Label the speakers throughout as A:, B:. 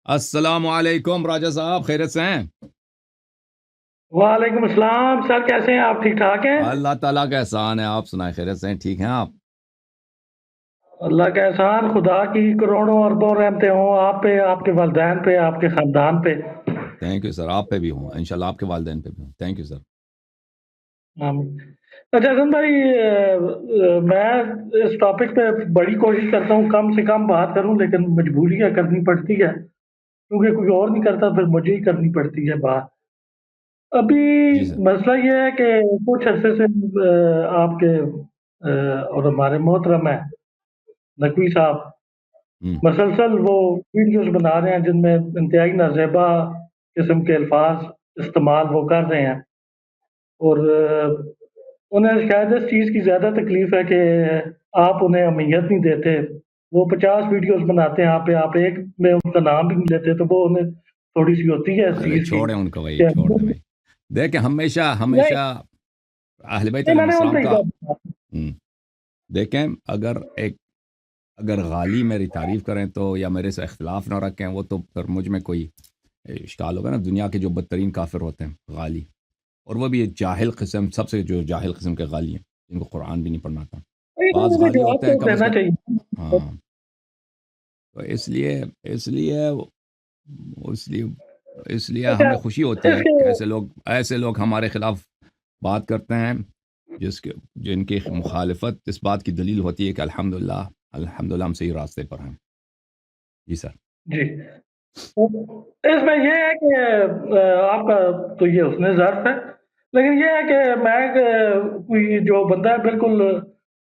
A: السلام علیکم راجا صاحب، خیریت سے ہیں؟
B: وعلیکم السلام سر، کیسے ہیں آپ؟ ٹھیک ٹھاک ہیں؟
A: اللہ تعالیٰ کا احسان ہے، آپ سنائیں، خیریت سے ہیں؟ ٹھیک ہیں آپ؟
B: اللہ کا احسان، خدا کی کروڑوں اربوں رحمتیں ہوں آپ پہ، آپ کے والدین پہ، آپ کے خاندان پہ۔
A: تھینک یو سر، آپ پہ بھی ہوں انشاءاللہ، آپ کے والدین پہ بھی ہوں، تھینک یو سر۔
B: آمین۔ اچھا حسن بھائی، میں اس ٹاپک پہ بڑی کوشش کرتا ہوں کم سے کم بات کروں، لیکن مجبوریاں کرنی پڑتی ہے، کیونکہ کوئی اور نہیں کرتا پھر مجھے ہی کرنی پڑتی ہے بات۔ ابھی
A: جی سر۔
B: مسئلہ یہ ہے کہ کچھ عرصے سے آپ کے اور ہمارے محترم ہیں نقوی صاحب
A: ہوں۔
B: مسلسل وہ ویڈیوز بنا رہے ہیں جن میں انتہائی نازیبا قسم کے الفاظ استعمال وہ کر رہے ہیں، اور انہیں شاید اس چیز کی زیادہ تکلیف ہے کہ آپ انہیں اہمیت نہیں دیتے۔ وہ 50 ویڈیوز بناتے ہیں آپ ایک میں ان کا نام بھی نہیں لیتے، تو وہ انہیں تھوڑی سی ہوتی ہے اس
A: ارے
B: چیز کی
A: چھوڑیں ان کو بھائی،
B: کہ
A: چھوڑ دیں بھائی۔ دیکھیں، ہمیشہ
B: نہیں
A: ہمیشہ اہل بیت
B: نہیں،
A: علیہ
B: میں نے ان
A: السلام
B: سے ہی
A: کا
B: بات
A: ہوں، دیکھیں، اگر غالی میری تعریف کریں تو، یا میرے سے اختلاف نہ رکھیں، وہ تو پھر مجھ میں کوئی اشکال ہوگا نا۔ دنیا کے جو بدترین کافر ہوتے ہیں غالی، اور وہ بھی جاہل قسم، سب سے جو جاہل قسم کے غالی ہیں، جن کو قرآن بھی نہیں پڑھنا آتا۔ بعض
B: انہیں
A: غالی
B: جواب
A: ہوتے
B: تو
A: ہیں کم از
B: دینا
A: کم،
B: چاہیے۔
A: ہاں، تو اس لیے اس لیے
B: اچھا،
A: ہمیں خوشی ہوتی
B: اس
A: ہے
B: کے
A: کہ ایسے لوگ ہمارے خلاف بات کرتے ہیں، جن کی مخالفت اس بات کی دلیل ہوتی ہے کہ الحمدللہ ہم صحیح راستے پر ہیں۔ جی سر۔
B: جی، اس میں یہ ہے کہ آپ کا تو یہ حسن ظرف ہے، لیکن یہ ہے کہ میں کوئی جو بندہ ہے بالکل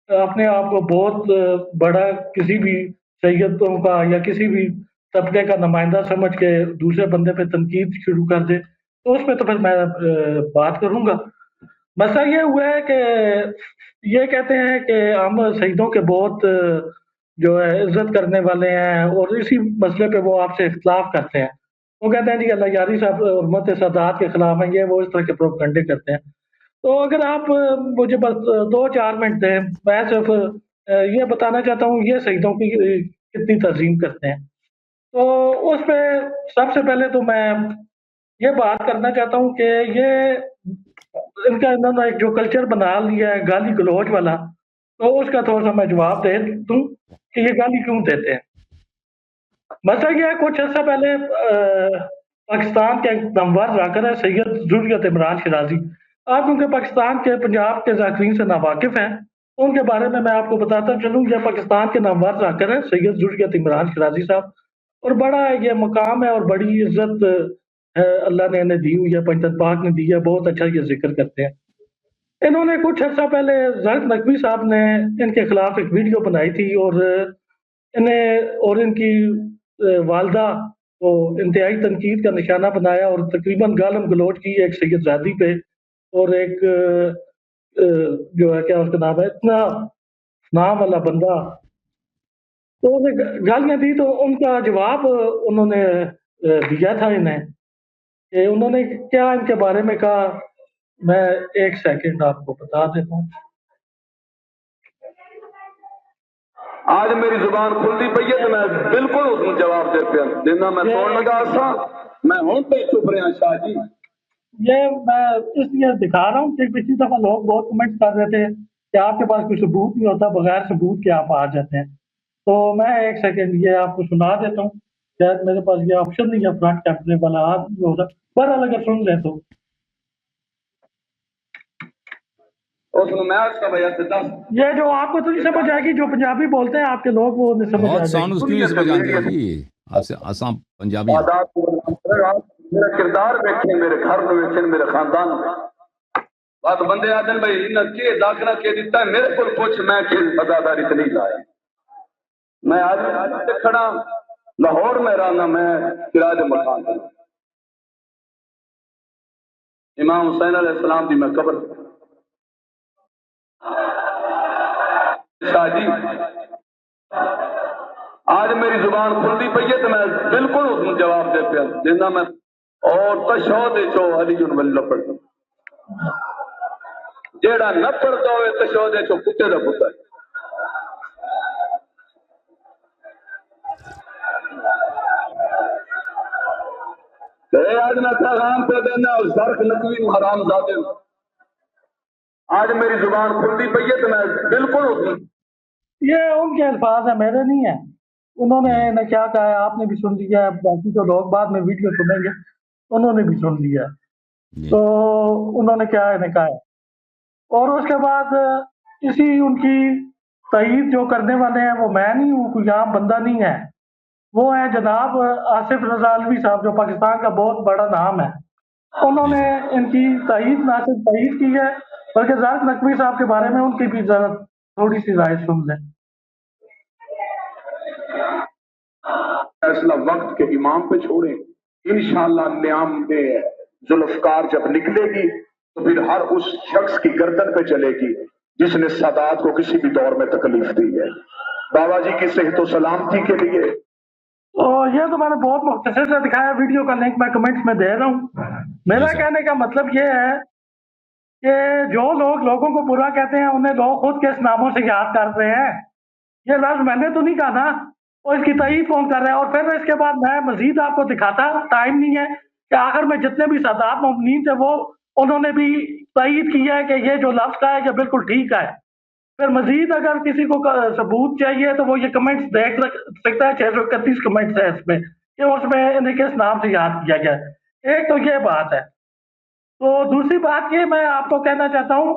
B: اپنے آپ کو بہت بڑا کسی بھی سیدوں کا یا کسی بھی طبقے کا نمائندہ سمجھ کے دوسرے بندے پہ تنقید شروع کر دے، تو اس پہ تو پھر میں بات کروں گا۔ مسئلہ یہ ہوا ہے کہ یہ کہتے ہیں کہ ہم شہیدوں کے بہت جو ہے عزت کرنے والے ہیں، اور اسی مسئلے پہ وہ آپ سے اختلاف کرتے ہیں۔ وہ کہتے ہیں جی اللہ یاری صاحب حرمت سادات کے خلاف ہیں، یہ وہ اس طرح کے پروپیگنڈے کرتے ہیں۔ تو اگر آپ مجھے بس 2-4 منٹ دیں، میں صرف یہ بتانا چاہتا ہوں یہ شہیدوں کی کتنی تعظیم کرتے ہیں۔ تو اس پہ سب سے پہلے تو میں یہ بات کرنا چاہتا ہوں کہ یہ ان کا انہوں نے ایک جو کلچر بنا لیا ہے گالی گلوچ والا، تو اس کا تھوڑا سا میں جواب دے دوں کہ یہ گالی کیوں دیتے ہیں۔ مسئلہ یہ ہے، کچھ عرصہ پہلے پاکستان کے ایک نامور راکر ہے سید ذریت عمران شرازی۔ آپ کیونکہ پاکستان کے پنجاب کے ذاکرین سے ناواقف ہیں، تو ان کے بارے میں آپ کو بتاتا چلوں، یہ پاکستان کے نامور راکر ہے سید ذریت عمران شرازی صاحب، اور بڑا یہ مقام ہے اور بڑی عزت ہے اللہ نے انہیں دی ہوئی ہے، پنجتن پاک نے دی ہے، بہت اچھا یہ ذکر کرتے ہیں۔ انہوں نے کچھ عرصہ پہلے زرد نقوی صاحب نے ان کے خلاف ایک ویڈیو بنائی تھی، اور انہیں اور ان کی والدہ کو انتہائی تنقید کا نشانہ بنایا، اور تقریباً گالم گلوچ کی ایک سید زادی پہ، اور ایک جو ہے کیا اس کا نام ہے، اتنا نام والا بندہ، تو انہیں گالیاں دی۔ تو ان کا جواب انہوں نے دیا تھا انہیں، کہ انہوں نے کیا ان کے بارے میں کہا، میں ایک سیکنڈ آپ کو بتا دیتا ہوں۔
C: آج میری زبان کھلتی پئی ہے تو میں بالکل اس کو جواب دے پیا دینا، میں توڑ لگا سا، میں ہوں تو چپ رہا شاہ جی۔
B: یہ میں اس لیے دکھا رہا ہوں کہ پچھلی دفعہ لوگ بہت کمنٹ کر رہے تھے کہ آپ کے پاس کوئی ثبوت نہیں ہوتا، بغیر ثبوت کے آپ آ جاتے ہیں۔ تو میں ایک سیکنڈ یہ آپ کو سنا دیتا ہوں، شاید میرے پاس یہ آپشن نہیں ہے فرنٹ کیمرے والا، آپ نہیں ہو رہا، بہرحال اگر سن لیں تو
C: اس میں اس کا وجہ سے دس
B: یہ جو آپ کو تو نہیں سمجھ آئے گی، جو پنجابی بولتے ہیں آپ کے لوگ وہ نہیں سمجھ آ
A: بہت
B: جائے
A: سانو
B: گی۔
A: اس کیوں نہیں سمجھ آتی ہے جی، آسام پنجابی ہیں۔
C: آداب میرا کردار ویکھے، میرے گھر میں ویکھے، میرے خاندان میں بات بندے آدن بھائی انہیں کے داخلہ کے دیتا ہے، میرے کو پوچھ میں کہ ازاداری تو نہیں لایا۔ میں آج کھڑا لاہور میں رہنا، میں کرایہ دے مکان میں، امام حسین علیہ السلام دی میں قبر شاہ جی۔ آج میری زبان کھلتی پئی ہے تو میں بالکل اس کو جواب دے پیا دینا، میں اور تشہد چو علی جن ولی پڑھ جیڑا نہ پڑھتا ہوئے تشہد چو کتے دا پتر۔ آج میں پیغام پہ دینا اور زرق نقوی حرام زادے آج میری زبان کھلتی پئی ہے تو میں بالکل ہوتی
B: یہ ان کے الفاظ ہیں، میرے نہیں ہیں. انہوں نے کیا کہا ہے آپ نے بھی سن لیا ہے، باقی جو لوگ بعد میں ویڈیو سنیں گے انہوں نے بھی سن لیا ہے. تو انہوں نے کیا کہا ہے، اور اس کے بعد اسی ان کی تائید جو کرنے والے ہیں وہ میں نہیں ہوں، کوئی عام بندہ نہیں ہے، وہ ہیں جناب آصف رضا علوی صاحب جو پاکستان کا بہت بڑا نام ہے. انہوں نے ان کی تائید نہ صرف تائید کی ہے بلکہ زرق نقوی صاحب کے بارے میں ان کی بھی ذرا تھوڑی سی رائے سن لیں.
C: فیصلہ وقت کے امام پہ چھوڑیں، انشاءاللہ نیام میں ذوالفقار جب نکلے گی تو پھر ہر اس شخص کی گردن پہ چلے گی جس نے سادات کو کسی بھی دور میں تکلیف دی ہے. بابا جی کی صحت و سلامتی کے لیے.
B: تو یہ تو میں نے بہت مختصر سے دکھایا، ویڈیو کا لنک میں کمنٹس میں دے رہا ہوں. میرا کہنے کا مطلب یہ ہے کہ جو لوگ لوگوں کو برا کہتے ہیں انہیں لوگ خود کس ناموں سے یاد کر رہے ہیں. یہ لفظ میں نے تو نہیں کہا نا، اور اس کی تائید کون کر رہا ہے؟ اور پھر اس کے بعد میں مزید آپ کو دکھاتا، ٹائم نہیں ہے، کہ آخر میں جتنے بھی سادات ممنین تھے وہ انہوں نے بھی تائید کیا ہے کہ یہ جو لفظ کا ہے یہ بالکل ٹھیک ہے. پھر مزید اگر کسی کو ثبوت چاہیے تو وہ یہ کمنٹس دیکھ سکتا ہے، 631 کمنٹس ہے اس میں، کہ اس میں انہیں کس نام سے یاد کیا گیا. ایک تو یہ بات ہے. تو دوسری بات یہ میں آپ کو کہنا چاہتا ہوں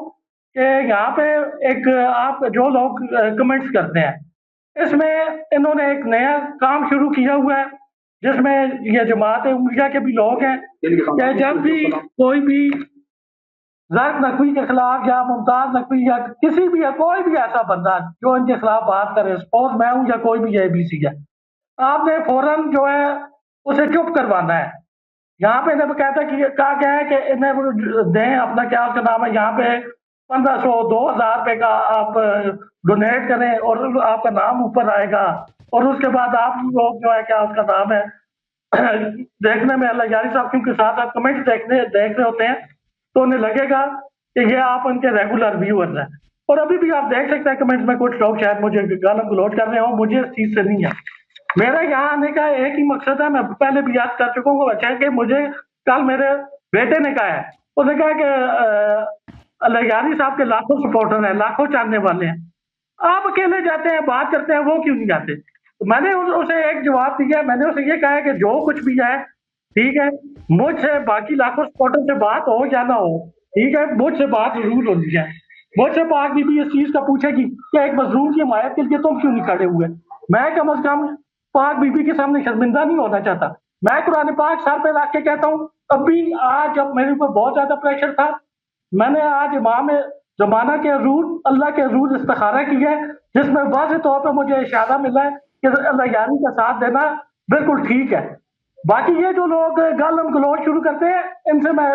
B: کہ یہاں پہ ایک آپ جو لوگ کمنٹس کرتے ہیں اس میں انہوں نے ایک نیا کام شروع کیا ہوا ہے جس میں یہ جماعت امیہ کے بھی لوگ ہیں کہ جب بھی کوئی بھی زرق نقوی کے خلاف یا ممتاز نقوی یا کسی بھی کوئی بھی ایسا بندہ جو ان کے خلاف بات کرے، سپوز میں ہوں یا کوئی بھی اے بی سی ہے، آپ نے فوراً جو ہے اسے چپ کروانا ہے. یہاں پہ انہیں کہتا ہے کہ کہا گیا ہے کہ انہیں دیں اپنا، کیا اس کا نام ہے، یہاں پہ 1500 2000 روپے کا آپ ڈونیٹ کریں اور آپ کا نام اوپر آئے گا. اور اس کے بعد آپ لوگ جو ہے کیا اس کا نام ہے دیکھنے میں اللہ یاری صاحب کیونکہ ساتھ ساتھ کمنٹ دیکھ رہے ہوتے ہیں تو انہیں لگے گا کہ یہ آپ ان کے ریگولر ویورز ہیں. اور ابھی بھی آپ دیکھ سکتے ہیں کمنٹس میں کچھ لوگ شاید مجھے گالم گلوچ کر رہے ہوں، مجھے اس چیز سے نہیں ہے. میرا یہاں آنے کا ایک ہی مقصد ہے، میں پہلے بھی یاد کر چکا ہوں، اچھا ہے کہ مجھے کل میرے بیٹے نے کہا ہے، اس نے کہا کہ اللہ یاری صاحب کے لاکھوں سپورٹر ہیں، لاکھوں چاہنے والے ہیں، آپ اکیلے جاتے ہیں بات کرتے ہیں، وہ کیوں نہیں جاتے؟ تو میں نے اسے ایک جواب دیا، میں نے اسے یہ کہا ہے کہ جو کچھ بھی ہے ٹھیک ہے، مجھ سے باقی لاکھوں سپورٹر سے بات ہو یا نہ ہو، ٹھیک ہے، مجھ سے بات ضرور ہونی ہے. مجھ سے پاک بی بی اس چیز کا پوچھے گی کہ ایک مظلوم کی حمایت کے لیے تم کیوں نہیں کھڑے ہوئے. میں کم از کم پاک بی بی کے سامنے شرمندہ نہیں ہونا چاہتا. میں قرآن پاک سر پہ رکھ کے کہتا ہوں، ابھی آج جب میرے اوپر بہت زیادہ پریشر تھا، میں نے آج امام زمانہ کے حضور اللہ کے حضور استخارہ کیا ہے جس میں واضح طور پہ مجھے اشارہ ملا ہے کہ اللہ یاری کا ساتھ دینا بالکل ٹھیک ہے. باقی یہ جو لوگ گالم گلوچ شروع کرتے ہیں ان سے میں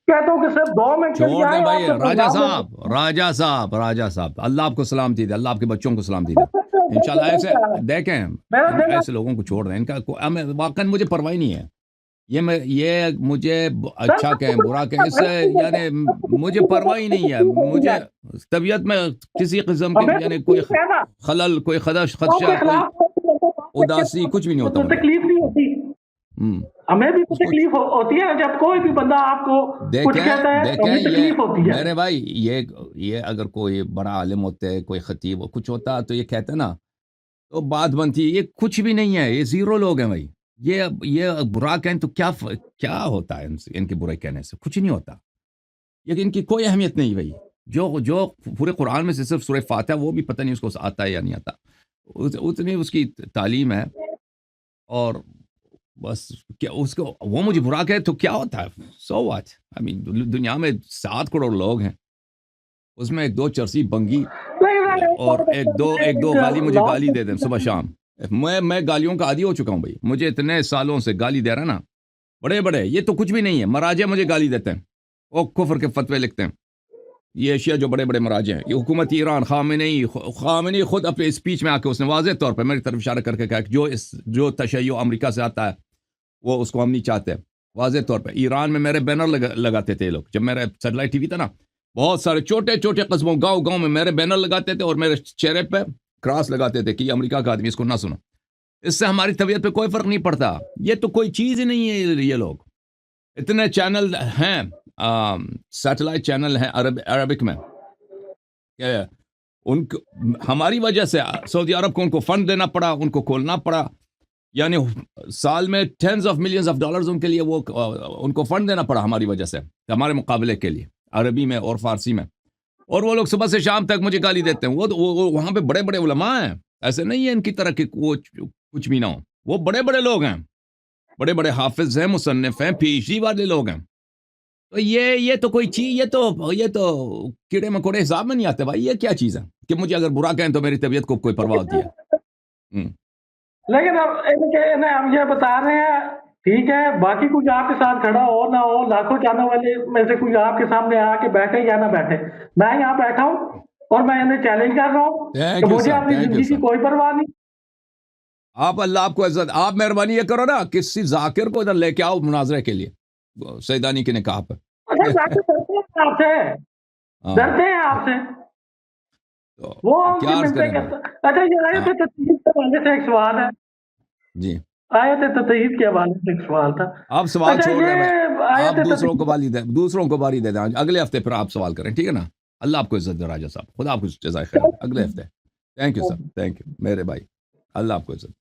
B: کہتا ہوں کہ صرف 2 منٹ کے لیے
A: چھوڑ دیں
B: آئے
A: بھائی.
B: آپ کے
A: راجہ صاحب اللہ آپ کو سلامتی دے، اللہ آپ کے بچوں کو سلامتی دے. انشاءاللہ ایسے دیکھیں ایسے لوگوں کو چھوڑ دیں، ان کا واقعا مجھے پرواہ نہیں ہے. یہ مجھے اچھا کہیں برا کہیں اس سے یعنی مجھے پرواہ ہی نہیں ہے. مجھے طبیعت میں کسی قسم کی یعنی کوئی خلل، کوئی خدشہ، کوئی اداسی کچھ بھی نہیں ہوتا.
B: تکلیف نہیں ہوتی، ہمیں بھی تکلیف ہوتی ہے جب کوئی بھی بندہ آپ کو کچھ کہتا ہے، ہمیں تکلیف ہوتی ہے.
A: میرے بھائی یہ اگر کوئی بڑا عالم ہوتا ہے، کوئی خطیب کچھ ہوتا تو یہ کہتا ہے نا تو بات بنتی ہے. یہ کچھ بھی نہیں ہے، یہ زیرو لوگ ہیں بھائی. یہ برا کہیں تو کیا ہوتا ہے ان کے برے کہنے سے؟ کچھ نہیں ہوتا. یہ ان کی کوئی اہمیت نہیں بھائی. جو پورے قرآن میں سے صرف سورہ فاتحہ وہ بھی پتہ نہیں اس کو آتا ہے یا نہیں آتا، اتنی اس کی تعلیم ہے. اور بس کیا اس کو وہ مجھے برا کہے تو کیا ہوتا ہے؟ So what. دنیا میں 7 کروڑ لوگ ہیں، اس میں 1-2 چرسی بنگی اور ایک دو غالی مجھے گالی دے دیں صبح شام. میں گالیوں کا عادی ہو چکا ہوں بھائی. مجھے اتنے سالوں سے گالی دے رہا نا بڑے یہ تو کچھ بھی نہیں ہے. مراجع مجھے گالی دیتے ہیں، وہ کفر کے فتوے لکھتے ہیں. یہ اشیاء جو بڑے مراجع ہیں، یہ حکومت ایران خامنئی خود اپنے اسپیچ میں آ کے اس نے واضح طور پہ میری طرف اشارہ کر کے کہا کہ جو تشیع امریکہ سے آتا ہے وہ اس کو ہم نہیں چاہتے. واضح طور پہ ایران میں میرے بینر لگاتے تھے لوگ. جب میرا سیٹلائٹ ٹی وی تھا نا، بہت سارے چھوٹے قصبوں گاؤں میں میرے بینر لگاتے تھے اور میرے چہرے پہ کراس لگاتے تھے کہ یہ امریکہ کا آدمی، اس کو نہ سنو. اس سے ہماری طبیعت پہ کوئی فرق نہیں پڑتا. یہ تو کوئی چیز ہی نہیں ہے یہ لوگ. اتنے چینل ہیں، سیٹلائٹ چینل ہیں عربک میں، کہ ان کو ہماری وجہ سے سعودی عرب کو ان کو فنڈ دینا پڑا، ان کو کھولنا پڑا، یعنی سال میں tens of millions of dollars ان کے لیے وہ ان کو فنڈ دینا پڑا ہماری وجہ سے، ہمارے مقابلے کے لیے عربی میں اور فارسی میں. اور وہ لوگ صبح سے شام تک مجھے گالی دیتے ہیں. وہ وہاں پہ بڑے بڑے علماء ہیں، ایسے نہیں ہے ان کی طرح کہ وہ کچھ بھی نہ ہو، وہ بڑے بڑے لوگ ہیں، بڑے بڑے حافظ ہیں، مصنف ہیں، پی ایچ ڈی والے لوگ ہیں. تو یہ تو کوئی چیز، یہ تو کیڑے مکوڑے حساب میں نہیں آتے بھائی. یہ کیا چیز ہے کہ مجھے اگر برا کہیں تو میری طبیعت کو کوئی پرواہ ہوتی ہے؟
B: لیکن اب ہم یہ بتا رہے ہیں، ٹھیک ہے، باقی کچھ آپ کے ساتھ کھڑا ہو نہ ہو، لاکھوں چینل والے میں سے کوئی آپ کے سامنے آ کے بیٹھے یا نہ بیٹھے، میں یہاں بیٹھا ہوں اور میں انہیں چیلنج کر رہا ہوں کہ مجھے اپنی زندگی کی کوئی پرواہ نہیں.
A: آپ اللہ آپ کو عزت، آپ مہربانی یہ کرو نا، کسی ذاکر کو ادھر لے کے آؤ مناظرے کے لیے سیدانی کے نکاح پر.
B: اچھا ذاکر ڈرتے ہیں آپ سے، ڈرتے ہیں آپ سے، وہ ان کی منتیں کرتا. اچھا یہ آیت تطہیر کے حوالے سے ایک سوال ہے.
A: جی
B: آیت تطہیر کے حوالے سے ایک سوال تھا.
A: آپ سوال چھوڑ رہے ہیں، آپ
B: آیت
A: دوسروں کو باری دے دیں. اگلے ہفتے پھر آپ سوال کریں، ٹھیک ہے نا؟ اللہ آپ کو عزت دے راجہ صاحب، خدا آپ کو جزائے خیر. اگلے ہفتے. Thank you sir, thank you میرے بھائی، اللہ آپ کو عزت.